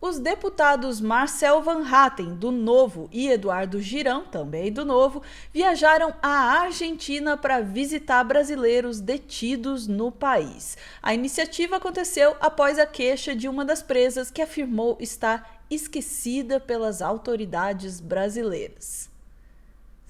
Os deputados Marcel Van Hatten, do Novo, e Eduardo Girão, também do Novo, viajaram à Argentina para visitar brasileiros detidos no país. A iniciativa aconteceu após a queixa de uma das presas que afirmou estar esquecida pelas autoridades brasileiras.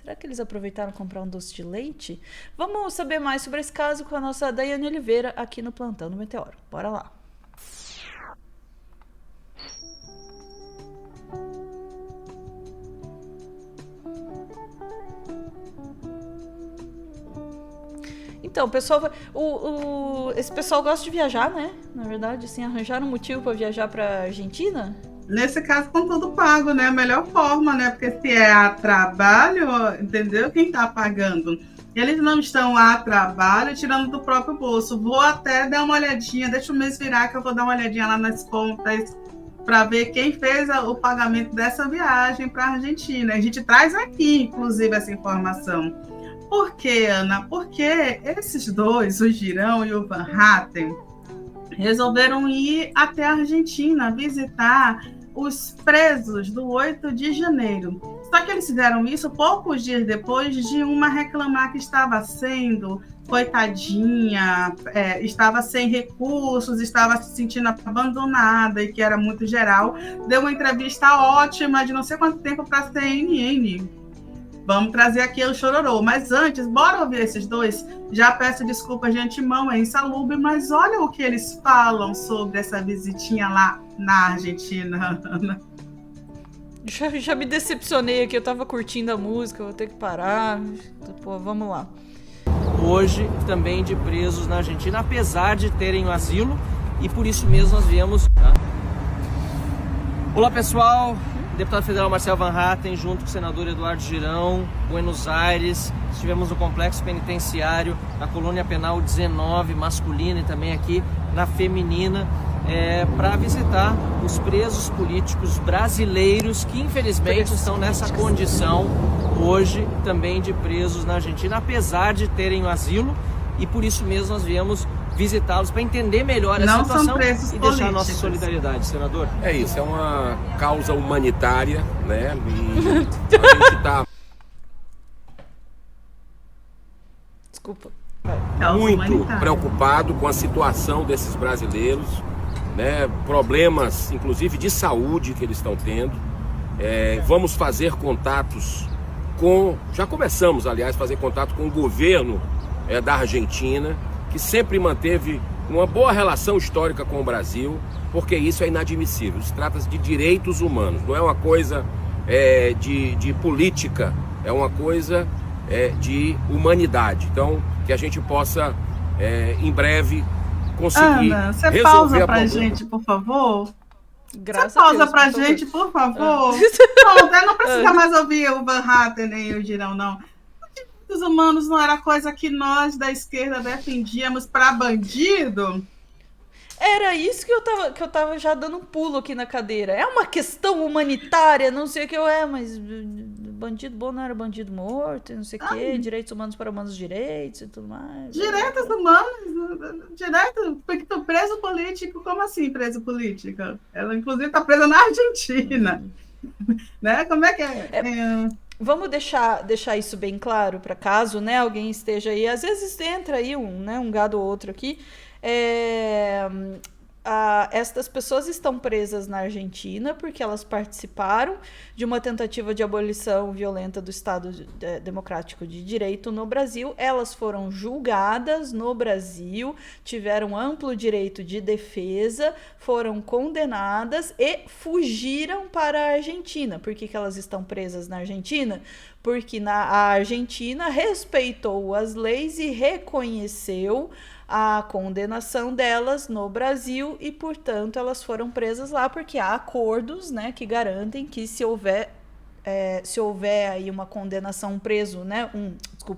Será que eles aproveitaram comprar um doce de leite? Vamos saber mais sobre esse caso com a nossa Daiane Oliveira aqui no Plantão do Meteoro. Bora lá! Então, pessoal, esse pessoal gosta de viajar, né? Na verdade, assim, arranjaram um motivo para viajar para Argentina? Nesse caso, com tudo pago, né? A melhor forma, né? Porque se é a trabalho, entendeu? Quem está pagando? Eles não estão a trabalho, tirando do próprio bolso. Vou até dar uma olhadinha, deixa o mês virar que eu vou dar uma olhadinha lá nas contas para ver quem fez o pagamento dessa viagem para a Argentina. A gente traz aqui, inclusive, essa informação. Por quê, Ana? Porque esses dois, o Girão e o Van Hatten, resolveram ir até a Argentina visitar os presos do 8 de janeiro. Só que eles fizeram isso poucos dias depois de uma reclamar que estava sendo coitadinha, estava sem recursos, estava se sentindo abandonada e que era muito geral. Deu uma entrevista ótima de não sei quanto tempo para a CNN. Vamos trazer aqui o chororô. Mas antes, bora ouvir esses dois. Já peço desculpas de antemão, é insalubre, mas olha o que eles falam sobre essa visitinha lá na Argentina, Ana. Já me decepcionei aqui, eu tava curtindo a música, vou ter que parar. Pô, vamos lá. Hoje, também de presos na Argentina, apesar de terem o asilo, e por isso mesmo nós viemos. Tá? Olá, pessoal. Deputado federal Marcel Van Hatten, junto com o senador Eduardo Girão, Buenos Aires. Estivemos no complexo penitenciário, na colônia penal 19, masculina, e também aqui na feminina, para visitar os presos políticos brasileiros que infelizmente estão nessa condição hoje também de presos na Argentina, apesar de terem o asilo, e por isso mesmo nós viemos visitá-los para entender melhor a situação e deixar a nossa solidariedade, senador. É isso, é uma causa humanitária, né? E a gente está muito preocupado com a situação desses brasileiros, né? Problemas, inclusive de saúde que eles estão tendo. Vamos fazer contatos já começamos, aliás, a fazer contato com o governo da Argentina, que sempre manteve uma boa relação histórica com o Brasil, porque isso é inadmissível. Se trata de direitos humanos, não é uma coisa de política, é uma coisa de humanidade. Então, que a gente possa, em breve, conseguir Ana, você resolver pausa a pra problema. gente, por favor? Graças você pausa a Deus, pra gente, por favor? Pronto, não precisa mais ouvir o Van Hatten nem o Girão, não. Os humanos não era coisa que nós da esquerda defendíamos para bandido? Era isso que eu tava já dando um pulo aqui na cadeira. É uma questão humanitária, não sei o que mas bandido bom não era bandido morto, não sei o que, direitos humanos para humanos direitos e tudo mais. Direitos humanos, direito, preso político, como assim preso político? Ela, inclusive, está presa na Argentina. Né? Como é que é? Vamos deixar isso bem claro para caso, né, alguém esteja aí. Às vezes entra aí um gado ou outro aqui. Estas pessoas estão presas na Argentina porque elas participaram de uma tentativa de abolição violenta do Estado Democrático de Direito no Brasil. Elas foram julgadas no Brasil, tiveram amplo direito de defesa, foram condenadas e fugiram para a Argentina. Por que elas estão presas na Argentina? Porque a Argentina respeitou as leis e reconheceu a condenação delas no Brasil e, portanto, elas foram presas lá porque há acordos, né, que garantem que se houver aí uma condenação,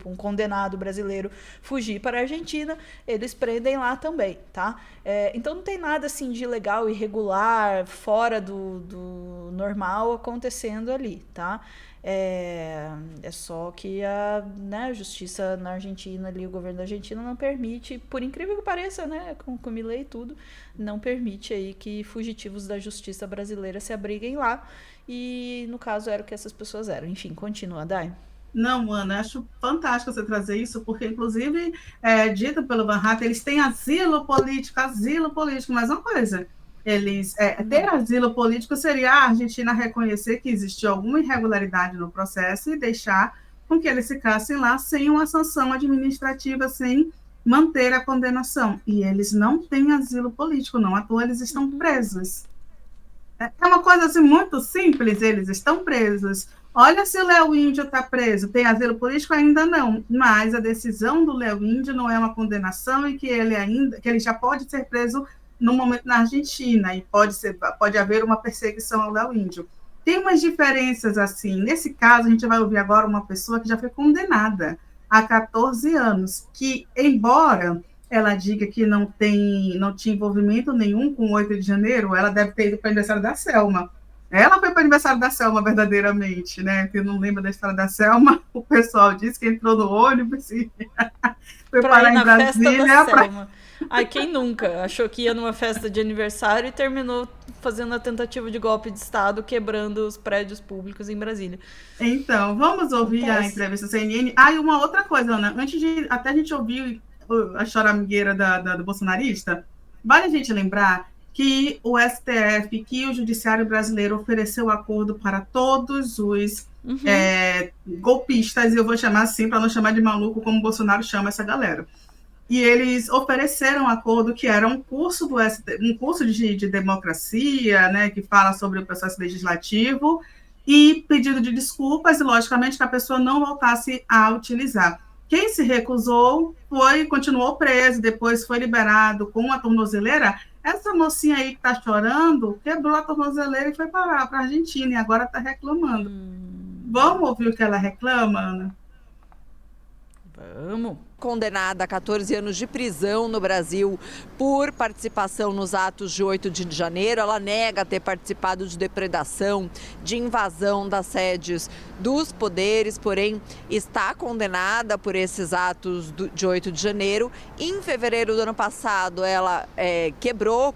um condenado brasileiro fugir para a Argentina, eles prendem lá também, tá? Então não tem nada assim de ilegal, irregular, fora do normal acontecendo ali, tá? É só que a justiça na Argentina, ali, o governo da Argentina não permite, por incrível que pareça, né, com o Milei e tudo, não permite aí que fugitivos da justiça brasileira se abriguem lá, e no caso era o que essas pessoas eram. Enfim, continua, Dai. Não, mano, eu acho fantástico você trazer isso, porque, inclusive, dito pelo Van Hatten, eles têm asilo político, mas uma coisa, ter asilo político seria a Argentina reconhecer que existiu alguma irregularidade no processo e deixar com que eles ficassem lá sem uma sanção administrativa, sem manter a condenação. E eles não têm asilo político, não à toa eles estão presos. É uma coisa assim, muito simples, eles estão presos. Olha se o Léo Índio está preso. Tem asilo político? Ainda não. Mas a decisão do Léo Índio não é uma condenação e que ele já pode ser preso no momento na Argentina e pode haver uma perseguição ao Léo Índio. Tem umas diferenças assim. Nesse caso, a gente vai ouvir agora uma pessoa que já foi condenada há 14 anos, que, embora ela diga que não tinha envolvimento nenhum com o 8 de janeiro, ela deve ter ido para o aniversário da Selma. Ela foi para o aniversário da Selma, verdadeiramente, né? Quem não lembra da história da Selma, o pessoal disse que entrou no ônibus e foi parar em Brasília. Ai, quem nunca achou que ia numa festa de aniversário e terminou fazendo a tentativa de golpe de Estado, quebrando os prédios públicos em Brasília. Então, vamos ouvir a entrevista da CNN. E uma outra coisa, Ana, antes de até a gente ouvir a choramingueira do bolsonarista, vale a gente lembrar que o STF, que o Judiciário brasileiro ofereceu acordo para todos os golpistas, e eu vou chamar assim, para não chamar de maluco como o Bolsonaro chama essa galera. E eles ofereceram acordo que era um curso de democracia, né, que fala sobre o processo legislativo, e pedido de desculpas, e logicamente que a pessoa não voltasse a utilizar. Quem se recusou continuou preso, depois foi liberado com a tornozeleira. Essa mocinha aí que está chorando, quebrou a tornozeleira e foi para a Argentina, e agora está reclamando. Vamos ouvir o que ela reclama, Ana? Vamos. Condenada a 14 anos de prisão no Brasil por participação nos atos de 8 de janeiro. Ela nega ter participado de depredação, de invasão das sedes dos poderes, porém está condenada por esses atos de 8 de janeiro. Em fevereiro do ano passado, ela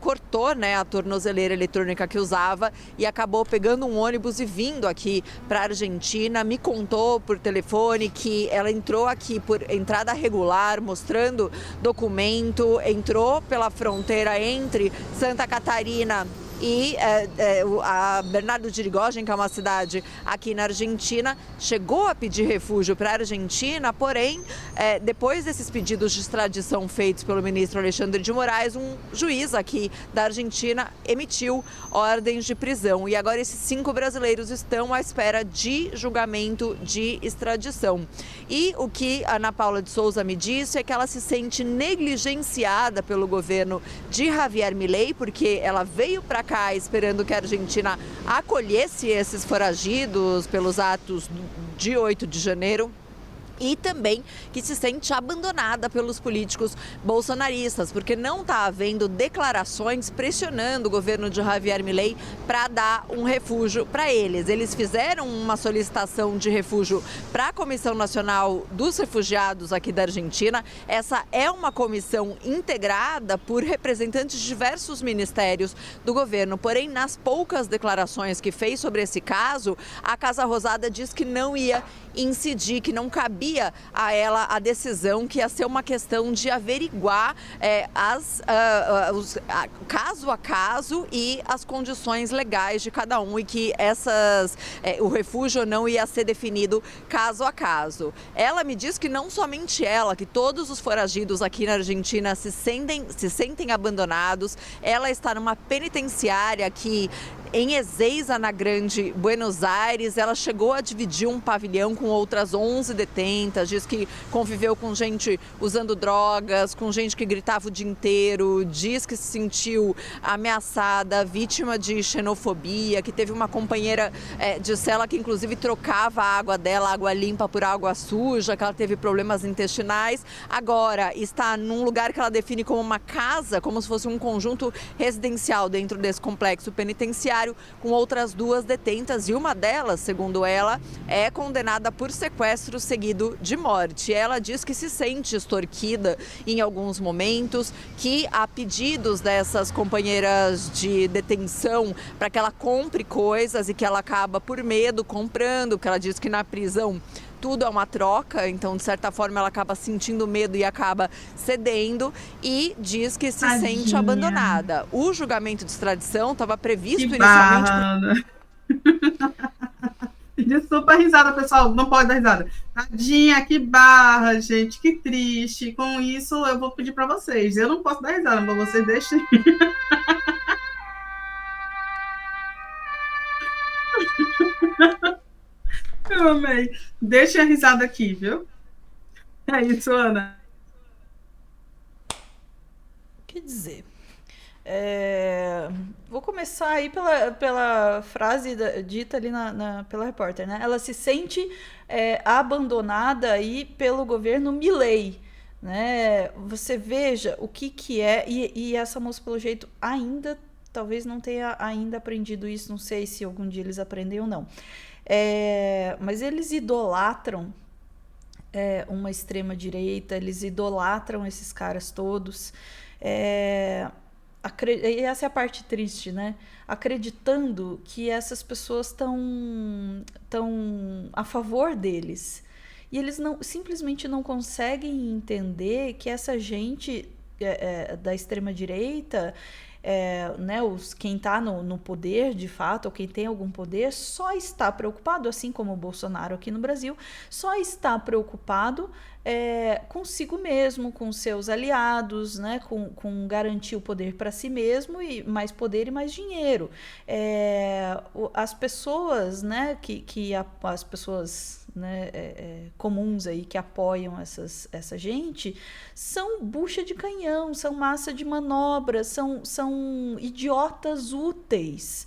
cortou, né, a tornozeleira eletrônica que usava e acabou pegando um ônibus e vindo aqui para a Argentina. Me contou por telefone que ela entrou aqui por entrada regular, mostrando documento, entrou pela fronteira entre Santa Catarina e a Bernardo de Irigoyen, que é uma cidade aqui na Argentina, chegou a pedir refúgio para a Argentina, porém, depois desses pedidos de extradição feitos pelo ministro Alexandre de Moraes, um juiz aqui da Argentina emitiu ordens de prisão. E agora esses 5 brasileiros estão à espera de julgamento de extradição. E o que a Ana Paula de Souza me disse é que ela se sente negligenciada pelo governo de Javier Milei, porque ela veio para cá esperando que a Argentina acolhesse esses foragidos pelos atos de 8 de janeiro. E também que se sente abandonada pelos políticos bolsonaristas, porque não está havendo declarações pressionando o governo de Javier Milei para dar um refúgio para eles. Eles fizeram uma solicitação de refúgio para a Comissão Nacional dos Refugiados aqui da Argentina. Essa é uma comissão integrada por representantes de diversos ministérios do governo. Porém, nas poucas declarações que fez sobre esse caso, a Casa Rosada diz que não ia incidir, que não cabia a ela a decisão, que ia ser uma questão de averiguar caso a caso e as condições legais de cada um, e que o refúgio não ia ser definido caso a caso. Ela me diz que não somente ela, que todos os foragidos aqui na Argentina se sentem abandonados. Ela está numa penitenciária aqui em Ezeiza, na Grande Buenos Aires. Ela chegou a dividir um pavilhão com outras 11 detentas, diz que conviveu com gente usando drogas, com gente que gritava o dia inteiro, diz que se sentiu ameaçada, vítima de xenofobia, que teve uma companheira de cela que inclusive trocava a água dela, água limpa, por água suja, que ela teve problemas intestinais. Agora está num lugar que ela define como uma casa, como se fosse um conjunto residencial dentro desse complexo penitenciário, domiciliário com outras 2 detentas e uma delas, segundo ela, é condenada por sequestro seguido de morte. Ela diz que se sente extorquida em alguns momentos, que há pedidos dessas companheiras de detenção para que ela compre coisas e que ela acaba por medo comprando, porque ela diz que na prisão tudo é uma troca, então de certa forma ela acaba sentindo medo e acaba cedendo, e diz que se sente abandonada. O julgamento de extradição estava previsto inicialmente... Desculpa a risada, pessoal, não pode dar risada. Tadinha, que barra, gente, que triste. Com isso, eu vou pedir para vocês. Eu não posso dar risada, mas vocês deixem. Eu amei. Deixem a risada aqui, viu? É isso, Ana. Quer dizer, vou começar aí pela frase dita ali pela repórter, né? Ela se sente abandonada aí pelo governo Milei, né? Você veja o que é, e essa moça, pelo jeito, talvez não tenha ainda aprendido isso, não sei se algum dia eles aprendem ou não. Mas eles idolatram uma extrema-direita, eles idolatram esses caras todos. E essa é a parte triste, né? Acreditando que essas pessoas estão a favor deles. E eles simplesmente não conseguem entender que essa gente da extrema-direita, né, quem está no poder de fato, ou quem tem algum poder, só está preocupado, assim como o Bolsonaro aqui no Brasil, só está preocupado consigo mesmo, com seus aliados, né, com garantir o poder para si mesmo, e mais poder e mais dinheiro. As pessoas, né, as pessoas, né, comuns aí que apoiam essa gente são bucha de canhão, são massa de manobra, são idiotas úteis,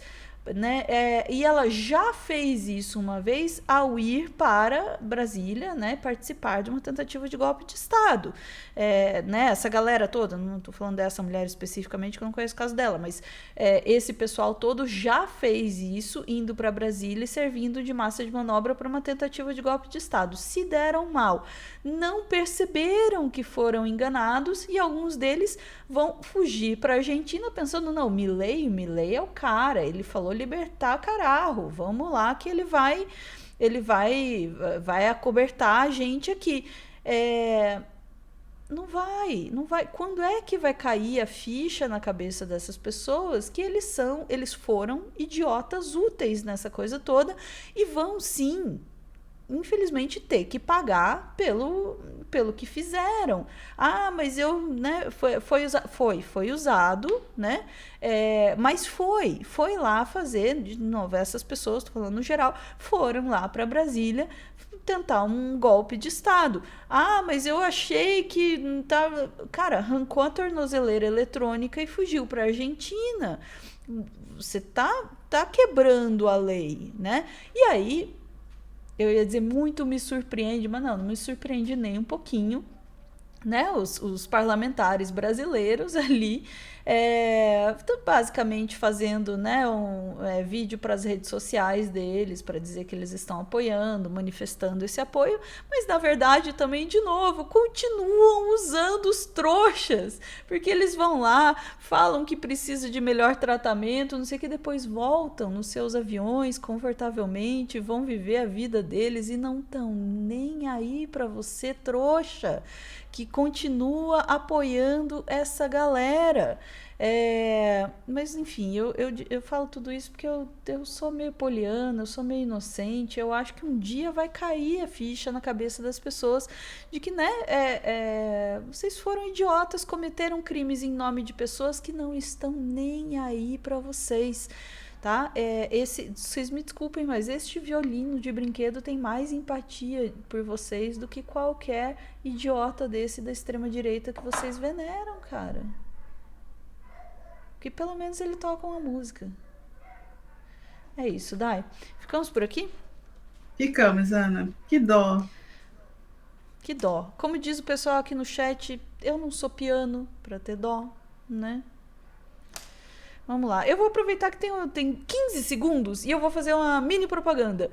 né? E ela já fez isso uma vez ao ir para Brasília, né, participar de uma tentativa de golpe de Estado. Né, essa galera toda, não estou falando dessa mulher especificamente, que eu não conheço o caso dela, mas esse pessoal todo já fez isso, indo para Brasília e servindo de massa de manobra para uma tentativa de golpe de Estado. Se deram mal, não perceberam que foram enganados, e alguns deles vão fugir para a Argentina pensando, não, Milei é o cara, ele falou libertar caralho, vamos lá que ele vai acobertar a gente aqui. Não vai. Quando é que vai cair a ficha na cabeça dessas pessoas que eles foram idiotas úteis nessa coisa toda e vão sim, infelizmente, ter que pagar pelo que fizeram. Mas né, foi usado, né? Mas foi lá fazer, de novo, essas pessoas, tô falando no geral, foram lá para Brasília tentar um golpe de Estado. Mas eu achei que tava... Cara, arrancou a tornozeleira eletrônica e fugiu para a Argentina. Você tá quebrando a lei, né? E aí, eu ia dizer, muito me surpreende, mas não me surpreende nem um pouquinho, né? Os parlamentares brasileiros ali, basicamente fazendo, né, vídeo para as redes sociais deles, para dizer que eles estão apoiando, manifestando esse apoio, mas na verdade também, de novo, continuam usando os trouxas, porque eles vão lá, falam que precisa de melhor tratamento, não sei o que, depois voltam nos seus aviões confortavelmente, vão viver a vida deles e não estão nem aí para você, trouxa, que continua apoiando essa galera. Mas enfim, eu falo tudo isso porque eu sou meio poliana, eu sou meio inocente, eu acho que um dia vai cair a ficha na cabeça das pessoas de que, né, vocês foram idiotas, cometeram crimes em nome de pessoas que não estão nem aí para vocês. Tá? Vocês me desculpem, mas este violino de brinquedo tem mais empatia por vocês do que qualquer idiota desse da extrema-direita que vocês veneram, cara. Porque pelo menos ele toca uma música. É isso, Dai. Ficamos por aqui? Ficamos, Ana. Que dó. Que dó. Como diz o pessoal aqui no chat, eu não sou piano pra ter dó, né? Vamos lá. Eu vou aproveitar que tem 15 segundos e eu vou fazer uma mini propaganda.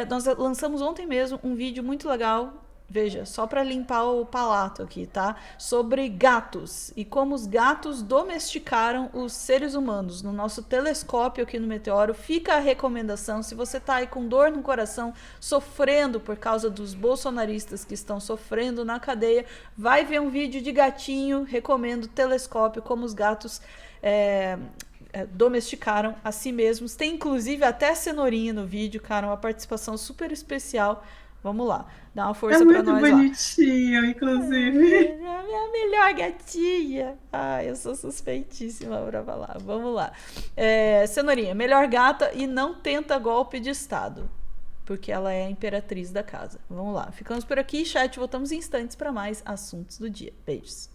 Nós lançamos ontem mesmo um vídeo muito legal, veja, só para limpar o palato aqui, tá? Sobre gatos e como os gatos domesticaram os seres humanos. No nosso telescópio aqui no Meteoro, fica a recomendação. Se você tá aí com dor no coração, sofrendo por causa dos bolsonaristas que estão sofrendo na cadeia, vai ver um vídeo de gatinho, recomendo telescópio, como os gatos domesticaram a si mesmos. Tem inclusive até cenourinha no vídeo, cara, uma participação super especial. Vamos lá, dá uma força pra nós lá. É muito bonitinho, inclusive. É a minha melhor gatinha. Ai, eu sou suspeitíssima pra falar. Vamos lá. Cenourinha, melhor gata e não tenta golpe de Estado, porque ela é a imperatriz da casa. Vamos lá, ficamos por aqui, chat. Voltamos em instantes para mais assuntos do dia. Beijos.